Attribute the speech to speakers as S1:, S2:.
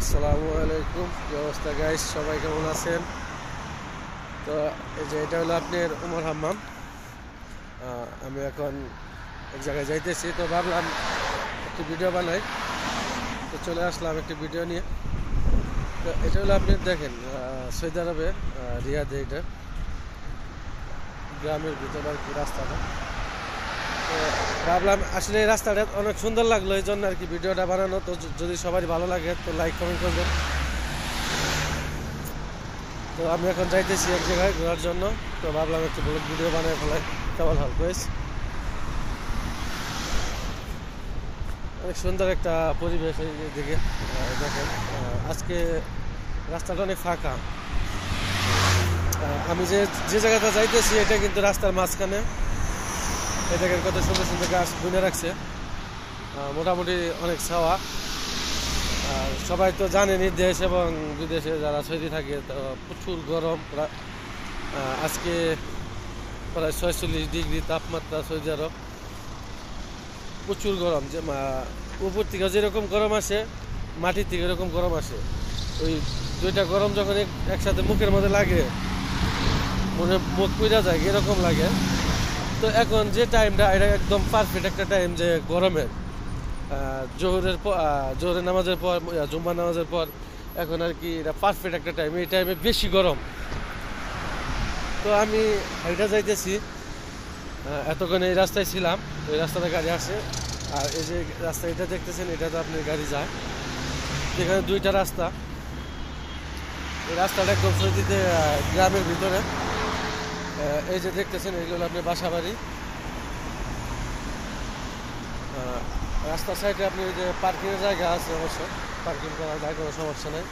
S1: আসসালামু আলাইকুম। কি অবস্থা গাইস, সবাই কেমন আছেন? তো এই যে এটা হলো আপনার উমর হাম্মাম। আমি এখন এক জায়গায় যাইতেছি, তো ভাবলাম একটি ভিডিও বানাই, তো চলে আসলাম একটি ভিডিও নিয়ে। তো এটা হলো আপনি দেখেন সৌদি আরবের রিয়াদে, এটা গ্রামের ভিতরে আর কি রাস্তাটা। তো ভাবলাম আসলে এই রাস্তাটা অনেক সুন্দর লাগলো, এই জন্য আর কি ভিডিওটা বানানো। তো যদি সবারই ভালো লাগে তো লাইক কমেন্ট করবেন। তো আমি এখন যাইতেছি এক জায়গায় ঘোরার জন্য, তো ভাবলাম একটু ব্লগ ভিডিও বানায় ফেলাই। কেমন হল গাইস? অনেক সুন্দর একটা পরিবেশ এইদিকে। দেখেন আজকে রাস্তাটা অনেক ফাঁকা। আমি যে যে জায়গাটা যাইতেছি এটা কিন্তু রাস্তার মাঝখানে। এই দেখেন কত সুন্দর সুন্দর গাছ বুনে রাখছে, মোটামুটি অনেক ছাওয়া। আর সবাই তো জানেনই, দেশ এবং বিদেশে যারা সৌদি থাকে তো প্রচুর গরম। আজকে প্রায় 46 ডিগ্রি তাপমাত্রা সৌদি আরব। প্রচুর গরম, যে উপর থেকে যেরকম গরম আসে মাটির থেকে এরকম গরম আসে। ওই দুইটা গরম যখন একসাথে মুখের মধ্যে লাগে, মনে মুখ পুড়া যায় এরকম লাগে। তো এখন যে টাইমটা, এটা একদম পারফেক্ট একটা টাইম যে গরমের। জোহরের নামাজের পর, জুম্মার নামাজের পর এখন আর কি এটা পারফেক্ট একটা টাইম। এই টাইমে বেশি গরম। তো আমি এটা যাইতেছি, এতক্ষণ এই রাস্তায় ছিলাম, ওই রাস্তাতে গাড়ি আসে। আর এই যে রাস্তা এটা দেখতেছেন, এটা তো আপনার গাড়ি যায়। এখানে দুইটা রাস্তা। এই রাস্তাটা একদম সৌদিতে গ্রামের ভিতরে। এই যে দেখতেছেন এগুলো আপনার বাসা বাড়ি। রাস্তার সাইডে আপনি যে পার্কিংয়ের জায়গা আছে, অবশ্য পার্কিং করা যায়, কোনো সমস্যা নেই।